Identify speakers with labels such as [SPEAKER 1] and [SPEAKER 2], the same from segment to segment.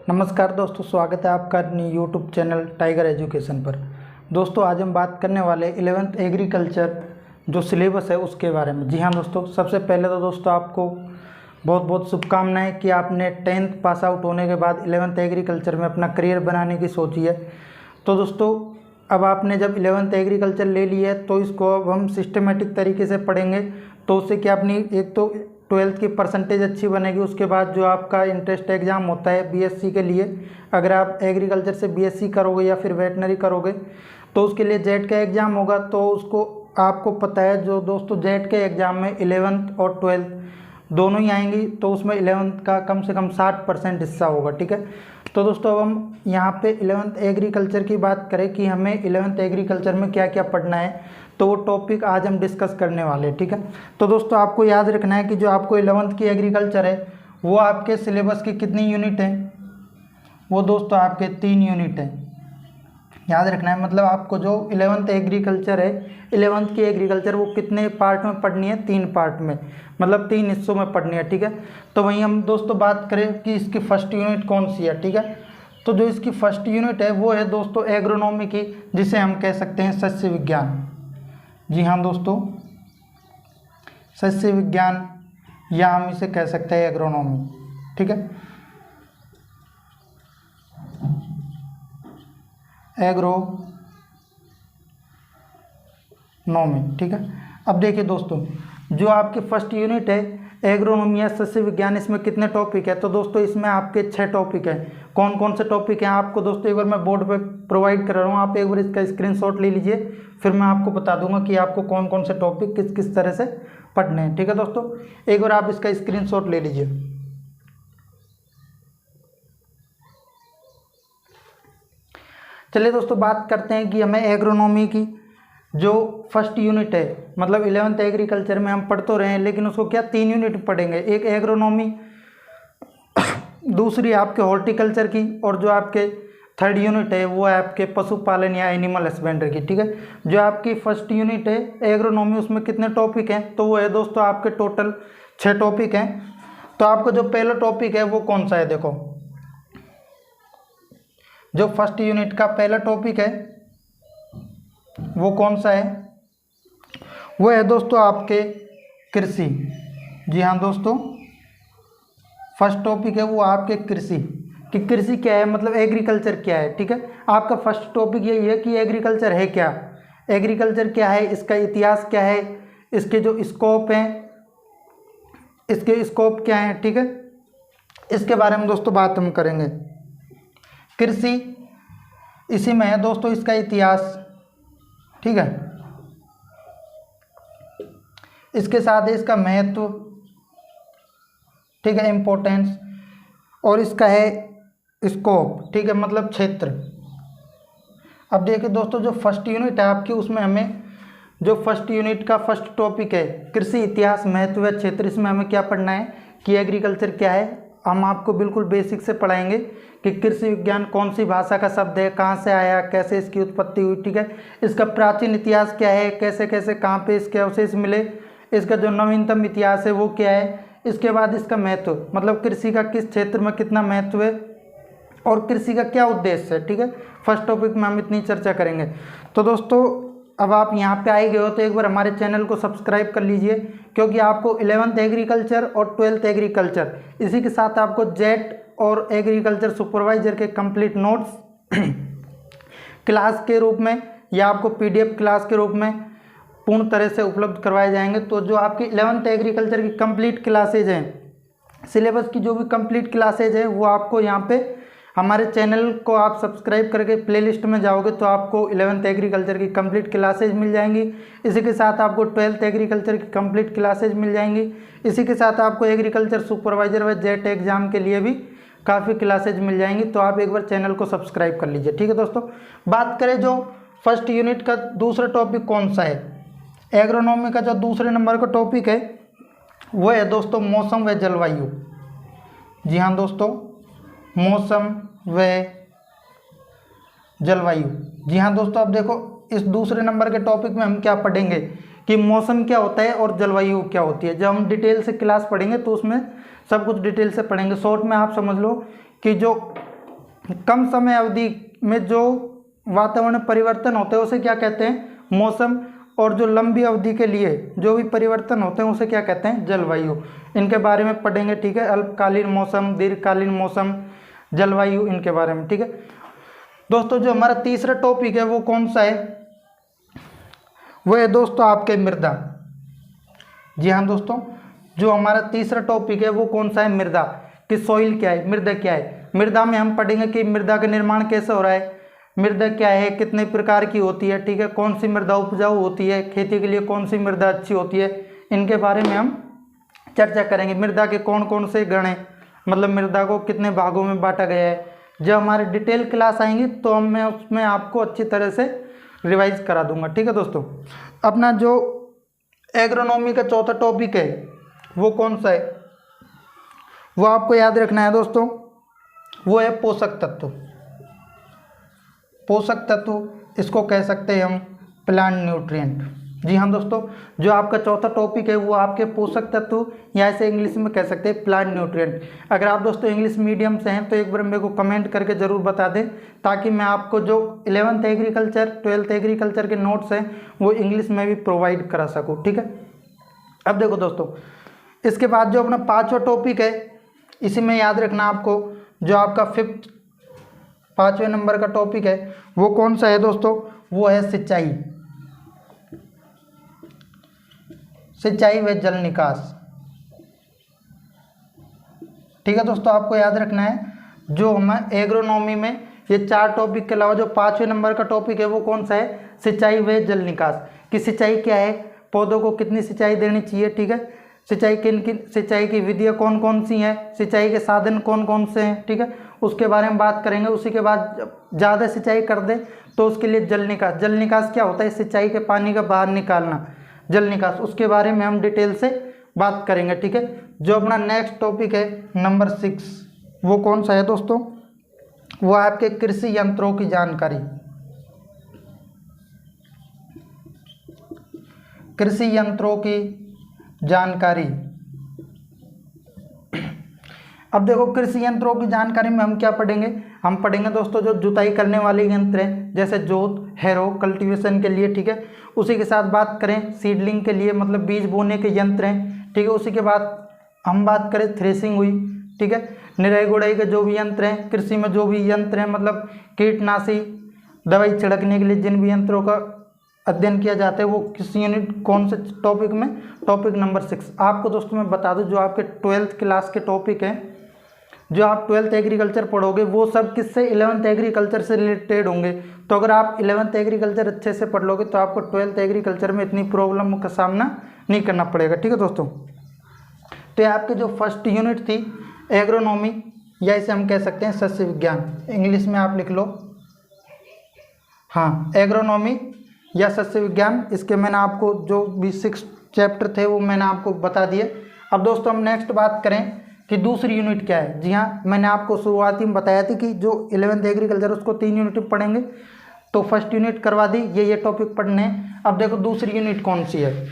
[SPEAKER 1] नमस्कार दोस्तों, स्वागत है आपका यूट्यूब चैनल टाइगर एजुकेशन पर। दोस्तों आज हम बात करने वाले 11th एग्रीकल्चर जो सिलेबस है उसके बारे में। जी हाँ दोस्तों, सबसे पहले तो दोस्तों आपको बहुत बहुत शुभकामनाएं कि आपने 10th पास आउट होने के बाद 11th एग्रीकल्चर में अपना करियर बनाने की सोची है। तो दोस्तों अब आपने जब 11th एग्रीकल्चर ले लिया है तो इसको अब हम सिस्टमेटिक तरीके से पढ़ेंगे। तो उससे क्या अपनी एक तो 12th की परसेंटेज अच्छी बनेगी। उसके बाद जो आपका इंट्रेंस एग्ज़ाम होता है बीएससी के लिए, अगर आप एग्रीकल्चर से बीएससी करोगे या फिर वेटनरी करोगे तो उसके लिए जेट का एग्ज़ाम होगा। तो उसको आपको पता है जो दोस्तों जेट के एग्ज़ाम में 11th और 12th दोनों ही आएंगी, तो उसमें 11th का कम से कम 60% हिस्सा होगा। ठीक है, तो दोस्तों अब हम यहाँ पे 11th एग्रीकल्चर की बात करें कि हमें 11th एग्रीकल्चर में क्या क्या पढ़ना है, तो वो टॉपिक आज हम डिस्कस करने वाले हैं। ठीक है, तो दोस्तों आपको याद रखना है कि जो आपको 11th की एग्रीकल्चर है वो आपके सिलेबस की कितनी यूनिट है, वो दोस्तों आपके 3 यूनिट है। याद रखना है, मतलब आपको जो 11th एग्रीकल्चर है, 11th की एग्रीकल्चर वो कितने पार्ट में पढ़नी है, 3 पार्ट में, मतलब 3 हिस्सों में पढ़नी है। ठीक है, तो वहीं हम दोस्तों बात करें कि इसकी फर्स्ट यूनिट कौन सी है। ठीक है, तो जो इसकी फर्स्ट यूनिट है वो है दोस्तों एग्रोनॉमी की, जिसे हम कह सकते हैं सस्य विज्ञान। जी हाँ दोस्तों, सस्य विज्ञान या हम इसे कह सकते हैं एग्रोनॉमी। ठीक है, एग्रोनॉमी। ठीक है, अब देखिए दोस्तों जो आपकी फर्स्ट यूनिट है एग्रोनॉमी या सस्य विज्ञान, इसमें कितने टॉपिक है, तो दोस्तों इसमें आपके 6 टॉपिक हैं। कौन कौन से टॉपिक हैं आपको दोस्तों एक बार मैं बोर्ड पे प्रोवाइड कर रहा हूँ, आप एक बार इसका स्क्रीनशॉट ले लीजिए, फिर मैं आपको बता दूंगा कि आपको कौन कौन से टॉपिक किस किस तरह से पढ़ने हैं। ठीक है दोस्तों, एक बार आप इसका स्क्रीनशॉट ले लीजिए। चलिए दोस्तों बात करते हैं कि हमें एग्रोनॉमी की जो फर्स्ट यूनिट है, मतलब 11th एग्रीकल्चर में हम पढ़ तो रहे हैं लेकिन उसको क्या 3 यूनिट पढ़ेंगे, एक एग्रोनॉमी, दूसरी आपके हॉर्टिकल्चर की, और जो आपके 3rd यूनिट है वो है आपके पशुपालन या एनिमल हस्बेंड्री की। ठीक है, जो आपकी फर्स्ट यूनिट है एग्रोनॉमी उसमें कितने टॉपिक हैं, तो वो है दोस्तों आपके टोटल 6 टॉपिक हैं। तो आपका जो पहला टॉपिक है वो कौन सा है, देखो जो फर्स्ट यूनिट का पहला टॉपिक है वो कौन सा है, वो है दोस्तों आपके कृषि। जी हाँ दोस्तों, फर्स्ट टॉपिक है वो आपके कृषि कि कृषि क्या है, मतलब एग्रीकल्चर क्या है। ठीक है, आपका फर्स्ट टॉपिक यही है कि एग्रीकल्चर है क्या, एग्रीकल्चर क्या है, इसका इतिहास क्या है, इसके जो स्कोप हैं, इसके स्कोप क्या हैं। ठीक है, इसके बारे में दोस्तों बात हम करेंगे। कृषि इसी में है दोस्तों इसका इतिहास। ठीक है, इसके साथ इसका महत्व, ठीक है, इम्पोर्टेंस, और इसका है स्कोप। ठीक है, मतलब क्षेत्र। अब देखिए दोस्तों जो फर्स्ट यूनिट है आपकी, उसमें हमें जो फर्स्ट यूनिट का फर्स्ट टॉपिक है कृषि इतिहास महत्व व क्षेत्र, इसमें हमें क्या पढ़ना है कि एग्रीकल्चर क्या है। हम आपको बिल्कुल बेसिक से पढ़ाएंगे कि कृषि विज्ञान कौन सी भाषा का शब्द है, कहाँ से आया, कैसे इसकी उत्पत्ति हुई। ठीक है, इसका प्राचीन इतिहास क्या है, कैसे कैसे कहाँ पे इसके अवशेष मिले, इसका जो नवीनतम इतिहास है वो क्या है। इसके बाद इसका महत्व, मतलब कृषि का किस क्षेत्र में कितना महत्व है और कृषि का क्या उद्देश्य है। ठीक है, फर्स्ट टॉपिक में हम इतनी चर्चा करेंगे। तो दोस्तों अब आप यहाँ पे आए गए हो तो एक बार हमारे चैनल को सब्सक्राइब कर लीजिए, क्योंकि आपको 11th एग्रीकल्चर और 12th एग्रीकल्चर, इसी के साथ आपको जेट और एग्रीकल्चर सुपरवाइजर के कंप्लीट नोट्स क्लास के रूप में या आपको पीडीएफ क्लास के रूप में पूर्ण तरह से उपलब्ध करवाए जाएंगे। तो जो आपकी 11th एग्रीकल्चर की कंप्लीट क्लासेज हैं, सिलेबस की जो भी कंप्लीट क्लासेज है वो आपको यहाँ पे हमारे चैनल को आप सब्सक्राइब करके प्लेलिस्ट में जाओगे तो आपको 11th एग्रीकल्चर की कंप्लीट क्लासेज मिल जाएंगी। इसी के साथ आपको 12th एग्रीकल्चर की कंप्लीट क्लासेज मिल जाएंगी। इसी के साथ आपको एग्रीकल्चर सुपरवाइजर व जेट एग्जाम के लिए भी काफ़ी क्लासेज मिल जाएंगी। तो आप एक बार चैनल को सब्सक्राइब कर लीजिए। ठीक है दोस्तों, बात करें जो फर्स्ट यूनिट का दूसरा टॉपिक कौन सा है, एग्रोनॉमी का जो दूसरे नंबर का टॉपिक है वो है दोस्तों मौसम व जलवायु। जी हाँ दोस्तों, मौसम व जलवायु। जी हाँ दोस्तों, अब देखो इस दूसरे नंबर के टॉपिक में हम क्या पढ़ेंगे कि मौसम क्या होता है और जलवायु क्या होती है। जब हम डिटेल से क्लास पढ़ेंगे तो उसमें सब कुछ डिटेल से पढ़ेंगे। शॉर्ट में आप समझ लो कि जो कम समय अवधि में जो वातावरण परिवर्तन होते हैं उसे क्या कहते हैं, मौसम। और जो लंबी अवधि के लिए जो भी परिवर्तन होते हैं उसे क्या कहते हैं, जलवायु। इनके बारे में पढ़ेंगे, ठीक है। अल्पकालीन मौसम, दीर्घकालीन मौसम, जलवायु, इनके बारे में, ठीक है दोस्तों। जो हमारा तीसरा टॉपिक है वो कौन सा है, वो है दोस्तों आपके मृदा। जी हाँ दोस्तों, जो हमारा तीसरा टॉपिक है वो कौन सा है, मृदा। कि सॉइल क्या है, मृदा क्या है। मृदा में हम पढ़ेंगे कि मृदा का निर्माण कैसे हो रहा है, मृदा क्या है, कितने प्रकार की होती है, ठीक है। कौन सी मृदा उपजाऊ होती है, खेती के लिए कौन सी मृदा अच्छी होती है, इनके बारे में हम चर्चा करेंगे। मृदा के कौन कौन से गण हैं, मतलब मृदा को कितने भागों में बांटा गया है। जब हमारे डिटेल क्लास आएंगी तो मैं उसमें आपको अच्छी तरह से रिवाइज करा दूंगा, ठीक है दोस्तों। अपना जो एग्रोनॉमी का चौथा टॉपिक है वो कौन सा है, वो आपको याद रखना है दोस्तों, वो है पोषक तत्व। पोषक तत्व इसको कह सकते हैं हम प्लांट न्यूट्रिएंट। जी हाँ दोस्तों, जो आपका चौथा टॉपिक है वो आपके पोषक तत्व, या ऐसे इंग्लिश में कह सकते हैं प्लांट न्यूट्रिएंट। अगर आप दोस्तों इंग्लिश मीडियम से हैं तो एक बार मेरे को कमेंट करके ज़रूर बता दें, ताकि मैं आपको जो 11th एग्रीकल्चर 12th एग्रीकल्चर के नोट्स हैं वो इंग्लिश में भी प्रोवाइड करा सकूँ, ठीक है। अब देखो दोस्तों, इसके बाद जो अपना पाँचवा टॉपिक है, इसी में याद रखना आपको, जो आपका 5वें नंबर का टॉपिक है वो कौन सा है दोस्तों, वो है सिंचाई। सिंचाई व जल निकास, ठीक है दोस्तों। आपको याद रखना है, जो हमें एग्रोनॉमी में ये 4 टॉपिक के अलावा जो 5वें नंबर का टॉपिक है वो कौन सा है, सिंचाई व जल निकास। कि सिंचाई क्या है, पौधों को कितनी सिंचाई देनी चाहिए, ठीक है। सिंचाई किन सिंचाई की विधियाँ कौन कौन सी हैं, सिंचाई के साधन कौन कौन से हैं, ठीक है, उसके बारे में बात करेंगे। उसी के बाद ज़्यादा सिंचाई कर दे तो उसके लिए जल निकास। जल निकास क्या होता है, सिंचाई के पानी का बाहर निकालना, जल निकास, उसके बारे में हम डिटेल से बात करेंगे, ठीक है। जो अपना नेक्स्ट टॉपिक है नंबर 6, वो कौन सा है दोस्तों, वो आपके कृषि यंत्रों की जानकारी। कृषि यंत्रों की जानकारी। अब देखो, कृषि यंत्रों की जानकारी में हम क्या पढ़ेंगे, हम पढ़ेंगे दोस्तों जो जुताई करने वाले यंत्र हैं, जैसे जोत, हैरो, कल्टीवेशन के लिए, ठीक है। उसी के साथ बात करें सीडलिंग के लिए, मतलब बीज बोने के यंत्र हैं, ठीक है। उसी के बाद हम बात करें थ्रेसिंग हुई, ठीक है। निराई गुड़ाई के जो भी यंत्र हैं, कृषि में जो भी यंत्र हैं, मतलब कीटनाशी दवाई छिड़कने के लिए जिन भी यंत्रों का अध्ययन किया जाता है, वो किस यूनिट कौन से टॉपिक में, टॉपिक नंबर 6। आपको दोस्तों मैं बता दूं, जो आपके 12th क्लास के टॉपिक हैं, जो आप 12th एग्रीकल्चर पढ़ोगे वो सब किससे, 11th एग्रीकल्चर से रिलेटेड होंगे। तो अगर आप 11th एग्रीकल्चर अच्छे से पढ़ लोगे तो आपको 12th एग्रीकल्चर में इतनी प्रॉब्लम का सामना नहीं करना पड़ेगा, ठीक है दोस्तों। तो ये आपकी जो फर्स्ट यूनिट थी एग्रोनॉमी, या इसे हम कह सकते हैं सस्य विज्ञान, इंग्लिश में आप लिख लो, हाँ, एग्रोनॉमी या सस्य विज्ञान। इसके मैंने आपको जो भी 6 चैप्टर थे वो मैंने आपको बता दिए। अब दोस्तों हम नेक्स्ट बात करें कि दूसरी यूनिट क्या है। जी हाँ, मैंने आपको शुरुआती में बताया था कि जो 11th एग्रीकल्चर उसको 3 यूनिट पढ़ेंगे, तो फर्स्ट यूनिट करवा दी, ये टॉपिक पढ़ने हैं। अब देखो दूसरी यूनिट कौन सी है,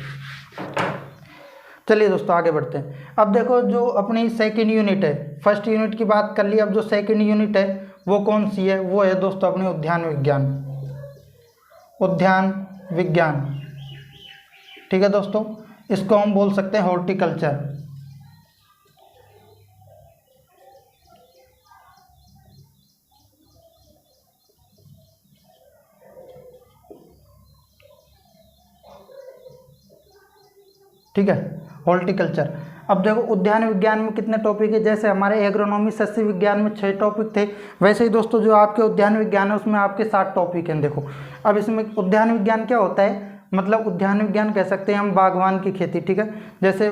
[SPEAKER 1] चलिए दोस्तों आगे बढ़ते हैं। अब देखो जो अपनी सेकेंड यूनिट है, फर्स्ट यूनिट की बात कर ली, अब जो सेकेंड यूनिट है वो कौन सी है, वो है दोस्तों अपनी उद्यान विज्ञान। उद्यान विज्ञान, ठीक है दोस्तों, इसको हम बोल सकते हैं हॉर्टिकल्चर। ठीक है, हॉर्टिकल्चर। अब देखो उद्यान विज्ञान में कितने टॉपिक है, जैसे हमारे एग्रोनॉमी सस्य विज्ञान में 6 टॉपिक थे, वैसे ही दोस्तों जो आपके उद्यान विज्ञान है उसमें आपके 7 टॉपिक हैं। देखो अब इसमें उद्यान विज्ञान क्या होता है, मतलब उद्यान विज्ञान कह सकते हैं हम बागवान की खेती, ठीक है। जैसे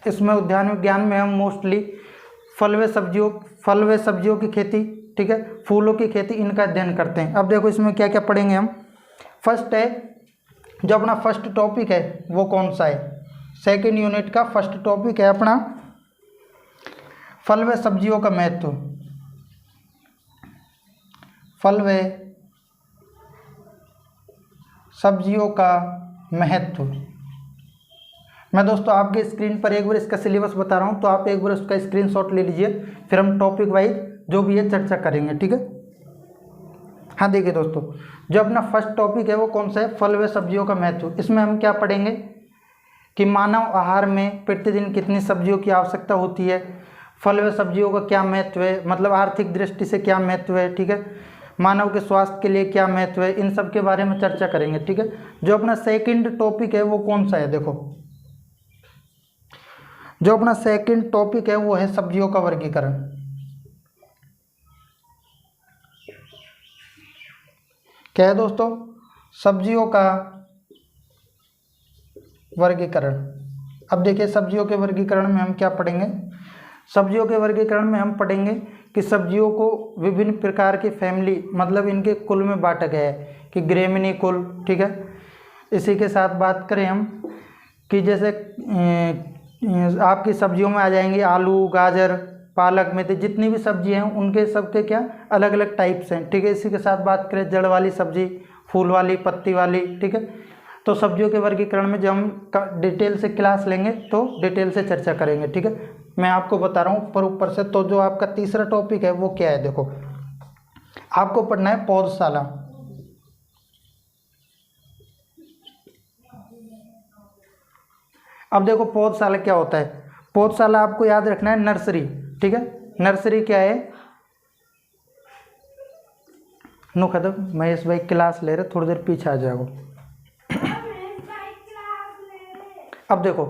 [SPEAKER 1] इसमें उद्यान विज्ञान में हम मोस्टली फल व सब्जियों की खेती, ठीक है, फूलों की खेती, इनका अध्ययन करते हैं। अब देखो इसमें क्या क्या पढ़ेंगे हम। फर्स्ट है, जो अपना फर्स्ट टॉपिक है वो कौन सा है, सेकेंड यूनिट का फर्स्ट टॉपिक है अपना फल व सब्जियों का महत्व। फल व सब्जियों का महत्व। मैं दोस्तों आपके स्क्रीन पर एक बार इसका सिलेबस बता रहा हूँ, तो आप एक बार उसका स्क्रीनशॉट ले लीजिए, फिर हम टॉपिक वाइज जो भी है चर्चा करेंगे, ठीक है। हाँ देखिए दोस्तों, जो अपना फर्स्ट टॉपिक है वो कौन सा है, फल व सब्जियों का महत्व। इसमें हम क्या पढ़ेंगे कि मानव आहार में प्रतिदिन कितनी सब्जियों की आवश्यकता होती है, फल व सब्जियों का क्या महत्व है, मतलब आर्थिक दृष्टि से क्या महत्व है, ठीक है, मानव के स्वास्थ्य के लिए क्या महत्व है, इन सब के बारे में चर्चा करेंगे, ठीक है। जो अपना सेकंड टॉपिक है वो कौन सा है, देखो जो अपना सेकंड टॉपिक है वो है सब्जियों का वर्गीकरण। क्या है दोस्तों, सब्जियों का वर्गीकरण। अब देखिए सब्जियों के वर्गीकरण में हम क्या पढ़ेंगे, सब्जियों के वर्गीकरण में हम पढ़ेंगे कि सब्जियों को विभिन्न प्रकार की फैमिली, मतलब इनके कुल में बांटा गया है कि ग्रेमिनी कुल, ठीक है। इसी के साथ बात करें हम कि जैसे आपकी सब्जियों में आ जाएंगी आलू, गाजर, पालक, मेथी, जितनी भी सब्जी हैं उनके सबके क्या अलग अलग टाइप्स हैं, ठीक है। इसी के साथ बात करें जड़ वाली सब्जी, फूल वाली, पत्ती वाली, ठीक है। तो सब्जियों के वर्गीकरण में जब हम डिटेल से क्लास लेंगे तो डिटेल से चर्चा करेंगे, ठीक है। मैं आपको बता रहा हूँ ऊपर से। तो जो आपका तीसरा टॉपिक है वो क्या है, देखो आपको पढ़ना है पौधशाला। अब देखो पौधशाला क्या होता है, पौधशाला आपको याद रखना है नर्सरी, ठीक है। नर्सरी क्या है, नो खत्म, महेश भाई क्लास ले रहे, थोड़ी देर पीछे आ जाओ। अब देखो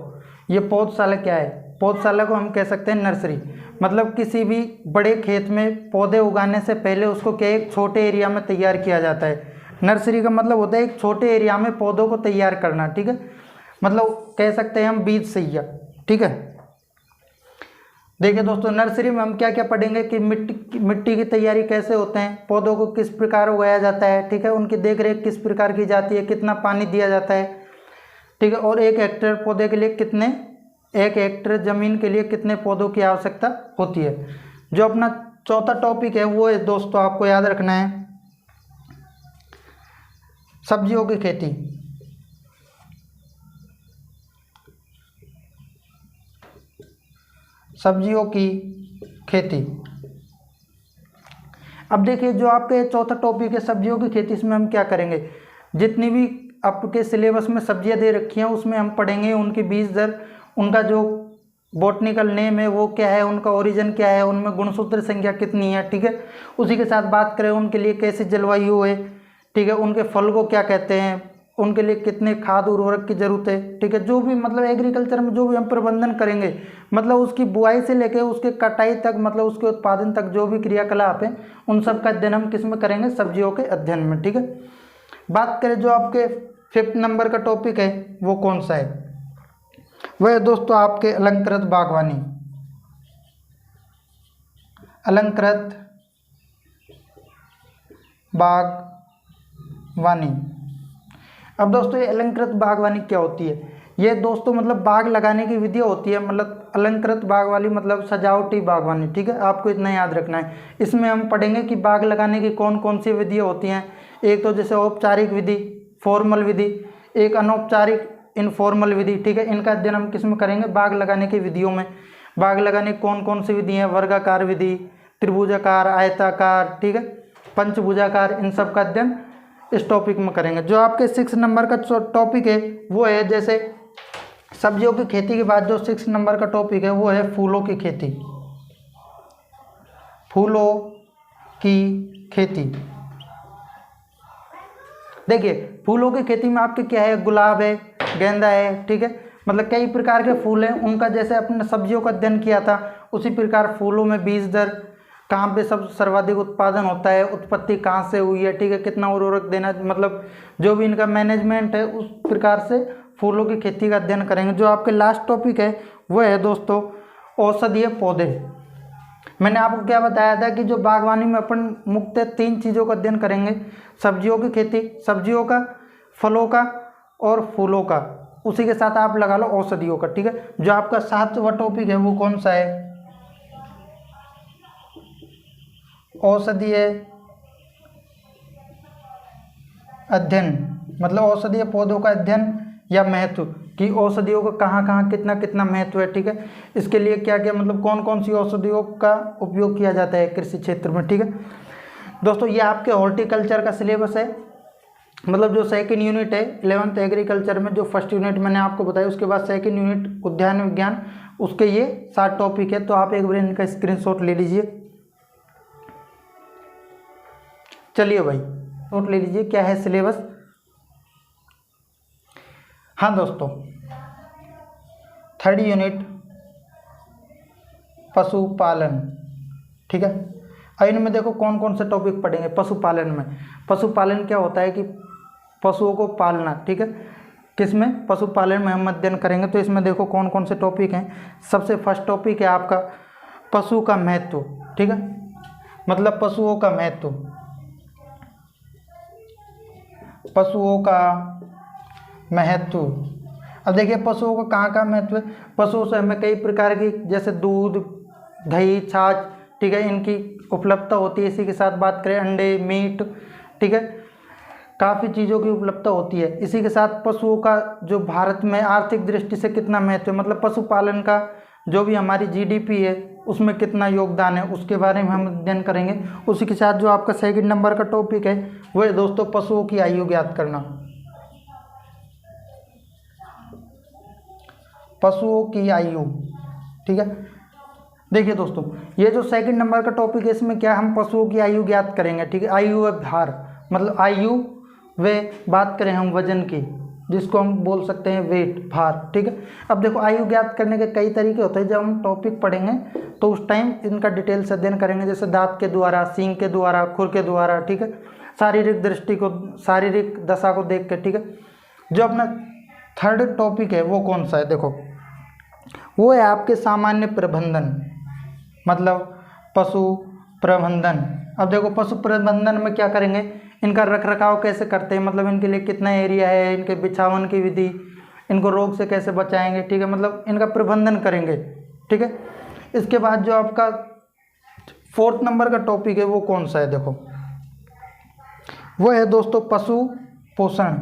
[SPEAKER 1] ये पौधशाला क्या है, पौधशाला को हम कह सकते हैं नर्सरी, मतलब किसी भी बड़े खेत में पौधे उगाने से पहले उसको क्या एक छोटे एरिया में तैयार किया जाता है। नर्सरी का मतलब होता है एक छोटे एरिया में पौधों को तैयार करना, ठीक है, मतलब कह सकते हैं हम बीज सैया, ठीक है। देखिए दोस्तों नर्सरी में हम क्या क्या पढ़ेंगे कि मिट्टी की तैयारी कैसे होते हैं, पौधों को किस प्रकार उगाया जाता है, ठीक है, उनकी देखरेख किस प्रकार की जाती है, कितना पानी दिया जाता है, ठीक है, और एक हेक्टेयर पौधे के लिए कितने, एक हेक्टेयर जमीन के लिए कितने पौधों की आवश्यकता होती है। जो अपना चौथा टॉपिक है वो है दोस्तों आपको याद रखना है सब्जियों की खेती। सब्जियों की खेती। अब देखिए जो आपके चौथा टॉपिक है सब्जियों की खेती, इसमें हम क्या करेंगे, जितनी भी आपके सिलेबस में सब्जियां दे रखी हैं उसमें हम पढ़ेंगे उनकी बीज दर, उनका जो बॉटनिकल नेम है वो क्या है, उनका ओरिजिन क्या है, उनमें गुणसूत्र संख्या कितनी है, ठीक है। उसी के साथ बात करें उनके लिए कैसी जलवायु है, ठीक है, उनके फल को क्या कहते हैं, उनके लिए कितने खाद उर्वरक की जरूरत है, ठीक है। जो भी मतलब एग्रीकल्चर में जो भी हम प्रबंधन करेंगे, मतलब उसकी बुआई से लेकर उसके कटाई तक, मतलब उसके उत्पादन तक जो भी क्रियाकलाप हैं उन सब का अध्ययन हम किस में करेंगे, सब्जियों के अध्ययन में, ठीक है। बात करें जो आपके 5th नंबर का टॉपिक है वो कौन सा है, वह दोस्तों आपके अलंकृत बागवानी। अलंकृत बागवानी। अब दोस्तों ये अलंकृत बागवानी क्या होती है, ये दोस्तों मतलब बाग लगाने की विधि होती है, मतलब अलंकृत बागवानी मतलब सजावटी बागवानी, ठीक है, आपको इतना याद रखना है। इसमें हम पढ़ेंगे कि बाग लगाने की कौन कौन सी विधियाँ होती हैं, एक तो जैसे औपचारिक विधि, फॉर्मल विधि, एक अनौपचारिक इनफॉर्मल विधि, ठीक है। इनका अध्ययन हम किस में करेंगे, बाग लगाने की विधियों में। बाग लगाने की कौन कौन सी विधि हैं, वर्गाकार विधि, त्रिभुजाकार, आयताकार, ठीक है, पंचभुजाकार, इन सब का अध्ययन इस टॉपिक में करेंगे। जो आपके 6 नंबर का टॉपिक है वो है जैसे सब्जियों की खेती के बाद जो 6 नंबर का टॉपिक है वो है फूलों की खेती। फूलों की खेती। देखिए फूलों की खेती में आपके क्या है, गुलाब है, गेंदा है, ठीक है, मतलब कई प्रकार के फूल हैं, उनका जैसे अपने सब्जियों का अध्ययन किया था उसी प्रकार फूलों में बीज दर, कहाँ पे सब सर्वाधिक उत्पादन होता है, उत्पत्ति कहाँ से हुई है, ठीक है, कितना उर्वरक देना, मतलब जो भी इनका मैनेजमेंट है उस प्रकार से फूलों की खेती का अध्ययन करेंगे। जो आपके लास्ट टॉपिक है वह है दोस्तों औषधीय पौधे। मैंने आपको क्या बताया था कि जो बागवानी में अपन मुख्यतः 3 चीज़ों का अध्ययन करेंगे, सब्जियों की खेती, सब्जियों का, फलों का और फूलों का, उसी के साथ आप लगा लो औषधियों का, ठीक है। जो आपका 7वां टॉपिक है वो कौन सा है, औषधीय अध्ययन, मतलब औषधीय पौधों का अध्ययन या महत्व कि औषधियों का कहाँ कहाँ कितना कितना महत्व है, ठीक है। इसके लिए क्या क्या मतलब कौन कौन सी औषधियों का उपयोग किया जाता है कृषि क्षेत्र में, ठीक है। दोस्तों ये आपके हॉर्टिकल्चर का सिलेबस है, मतलब जो सेकंड यूनिट है 11th एग्रीकल्चर में, जो फर्स्ट यूनिट मैंने आपको बताया, उसके बाद सेकंड यूनिट उद्यान विज्ञान, उसके ये 7 टॉपिक है। तो आप एक बार इनका स्क्रीनशॉट ले लीजिए। चलिए भाई नोट ले लीजिए क्या है सिलेबस। हाँ दोस्तों, थर्ड यूनिट पशुपालन, ठीक है। और इनमें देखो कौन कौन से टॉपिक पढ़ेंगे पशुपालन में। पशुपालन क्या होता है कि पशुओं को पालना, ठीक है। किसमें? पशुपालन में हम अध्ययन करेंगे। तो इसमें देखो कौन कौन से टॉपिक हैं। सबसे फर्स्ट टॉपिक है आपका पशु का महत्व, ठीक है, मतलब पशुओं का महत्व, पशुओं का महत्व। अब देखिए पशुओं का कहाँ का महत्व है। पशुओं से हमें कई प्रकार की, जैसे दूध, दही, छाछ, ठीक है, इनकी उपलब्धता होती है। इसी के साथ बात करें अंडे, मीट, ठीक है, काफ़ी चीज़ों की उपलब्धता होती है। इसी के साथ पशुओं का जो भारत में आर्थिक दृष्टि से कितना महत्व है, मतलब पशुपालन का जो भी हमारी जीडीपी है उसमें कितना योगदान है, उसके बारे में हम अध्ययन करेंगे। उसी के साथ जो आपका सेकंड नंबर का टॉपिक है वो है दोस्तों पशुओं की आयु ज्ञात करना, पशुओं की आयु, ठीक है। देखिए दोस्तों ये जो सेकंड नंबर का टॉपिक है इसमें क्या हम पशुओं की आयु ज्ञात करेंगे, ठीक है। आयु व भार, मतलब आयु व बात करें हम वजन की, जिसको हम बोल सकते हैं वेट, भार, ठीक है। अब देखो आयु ज्ञात करने के कई तरीके होते हैं। जब हम टॉपिक पढ़ेंगे तो उस टाइम इनका डिटेल से अध्ययन करेंगे, जैसे दांत के द्वारा, सींग के द्वारा, खुर के द्वारा, ठीक है, शारीरिक दृष्टि को, शारीरिक दशा को देख के, ठीक है। जो अपना थर्ड टॉपिक है वो कौन सा है, देखो वो है आपके सामान्य प्रबंधन, मतलब पशु प्रबंधन। अब देखो पशु प्रबंधन में क्या करेंगे, इनका रख रखाव कैसे करते हैं, मतलब इनके लिए कितना एरिया है, इनके बिछावन की विधि, इनको रोग से कैसे बचाएंगे, ठीक है, मतलब इनका प्रबंधन करेंगे, ठीक है। इसके बाद जो आपका फोर्थ नंबर का टॉपिक है वो कौन सा है, देखो वो है दोस्तों पशु पोषण।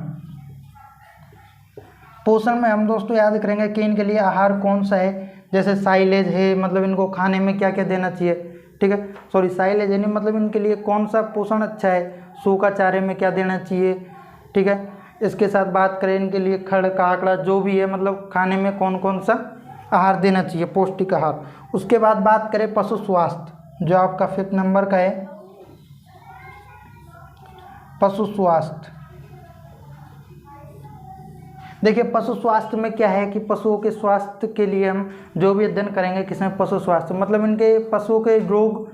[SPEAKER 1] पोषण में हम दोस्तों याद करेंगे कि इनके लिए आहार कौन सा है, जैसे साइलेज है, मतलब इनको खाने में क्या क्या देना चाहिए, ठीक है, सॉरी साइलेज है नहीं, मतलब इनके लिए कौन सा पोषण अच्छा है, सूखा चारे में क्या देना चाहिए, ठीक है। इसके साथ बात करें इनके लिए खड़ काकड़ा जो भी है, मतलब खाने में कौन कौन सा आहार देना चाहिए, पौष्टिक आहार। उसके बाद बात करें पशु स्वास्थ्य, जो आपका 5th नंबर का है, पशु स्वास्थ्य। देखिए पशु स्वास्थ्य में क्या है कि पशुओं के स्वास्थ्य के लिए हम जो भी अध्ययन करेंगे किसमें, पशु स्वास्थ्य, मतलब इनके पशुओं के रोग,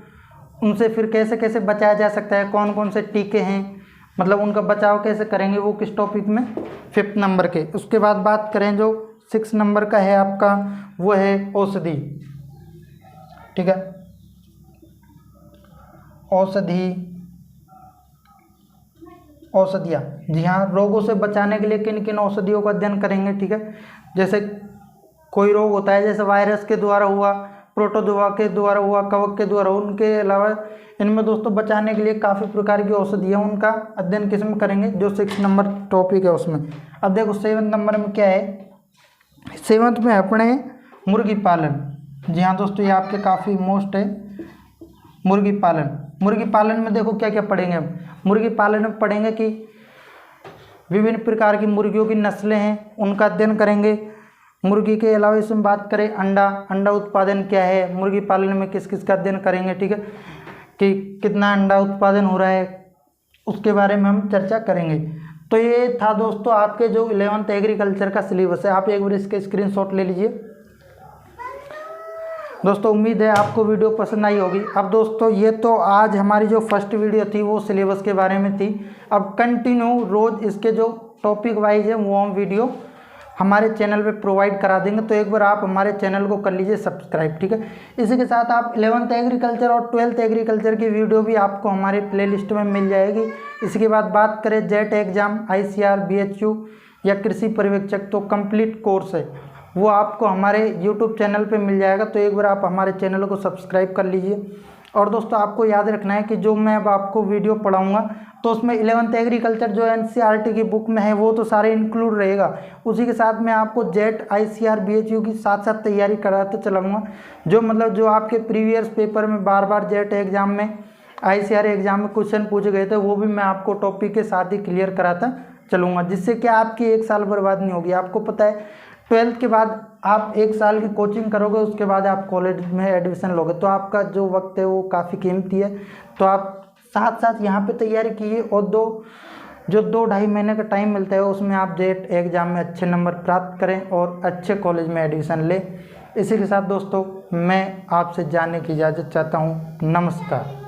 [SPEAKER 1] उनसे फिर कैसे कैसे बचाया जा सकता है, कौन कौन से टीके हैं, मतलब उनका बचाव कैसे करेंगे, वो किस टॉपिक में, 5th नंबर के। उसके बाद बात करें जो 6 नंबर का है आपका, वो है औषधि, ठीक है, औषधि, औषधियाँ। जी हाँ, रोगों से बचाने के लिए किन किन औषधियों का अध्ययन करेंगे, ठीक है। जैसे कोई रोग होता है, जैसे वायरस के द्वारा हुआ, प्रोटोजोआ के द्वारा हुआ, कवक के द्वारा, उनके अलावा इनमें दोस्तों बचाने के लिए काफ़ी प्रकार की औषधियाँ, उनका अध्ययन किस में करेंगे, जो 6 नंबर टॉपिक है उसमें। अब देखो 7th नंबर में क्या है, 7th में अपने मुर्गी पालन। जी हाँ दोस्तों ये आपके काफ़ी मोस्ट है, मुर्गी पालन। मुर्गी पालन में देखो क्या क्या पढ़ेंगे हम। मुर्गी पालन में पढ़ेंगे कि विभिन्न प्रकार की मुर्गियों की नस्लें हैं, उनका अध्ययन करेंगे। मुर्गी के अलावा इसमें बात करें अंडा उत्पादन क्या है, मुर्गी पालन में किस किस का अध्ययन करेंगे, ठीक है, कि कितना अंडा उत्पादन हो रहा है, उसके बारे में हम चर्चा करेंगे। तो ये था दोस्तों आपके जो 11th एग्रीकल्चर का सिलेबस है। आप एक बार इसके स्क्रीनशॉट ले लीजिए। दोस्तों उम्मीद है आपको वीडियो पसंद आई होगी। अब दोस्तों ये तो आज हमारी जो फर्स्ट वीडियो थी वो सिलेबस के बारे में थी। अब कंटिन्यू रोज़ इसके जो टॉपिक वाइज है वो हम वीडियो हमारे चैनल पे प्रोवाइड करा देंगे। तो एक बार आप हमारे चैनल को कर लीजिए सब्सक्राइब, ठीक है। इसी के साथ आप 11th एग्रीकल्चर और 12th एग्रीकल्चर की वीडियो भी आपको हमारे प्लेलिस्ट में मिल जाएगी। इसके बाद बात करें जेट एग्जाम, ICR, BHU या कृषि पर्यवेक्षक, तो कंप्लीट कोर्स है वो आपको हमारे YouTube चैनल पे मिल जाएगा। तो एक बार आप हमारे चैनल को सब्सक्राइब कर लीजिए। और दोस्तों आपको याद रखना है कि जो मैं अब आपको वीडियो पढ़ाऊंगा तो उसमें 11th एग्रीकल्चर जो NCERT की बुक में है वो तो सारे इंक्लूड रहेगा। उसी के साथ मैं आपको जेट, ICR, BHU की साथ साथ तैयारी कराते चलाऊँगा, जो मतलब जो आपके प्रीवियस पेपर में बार बार जेट एग्जाम में ICAR एग्जाम में क्वेश्चन पूछे गए थे, वो भी मैं आपको टॉपिक के साथ ही क्लियर कराता चलूँगा, जिससे कि आपकी 1 साल बर्बाद नहीं होगी। आपको पता है 12th के बाद आप 1 साल की कोचिंग करोगे, उसके बाद आप कॉलेज में एडमिशन लोगे, तो आपका जो वक्त है वो काफ़ी कीमती है। तो आप साथ साथ यहाँ पे तैयारी कीजिए, और 2-2.5 महीने का टाइम मिलता है उसमें आप जेट एग्ज़ाम में अच्छे नंबर प्राप्त करें और अच्छे कॉलेज में एडमिशन लें। इसी के साथ दोस्तों मैं आपसे जाने की इजाज़त चाहता हूँ। नमस्कार।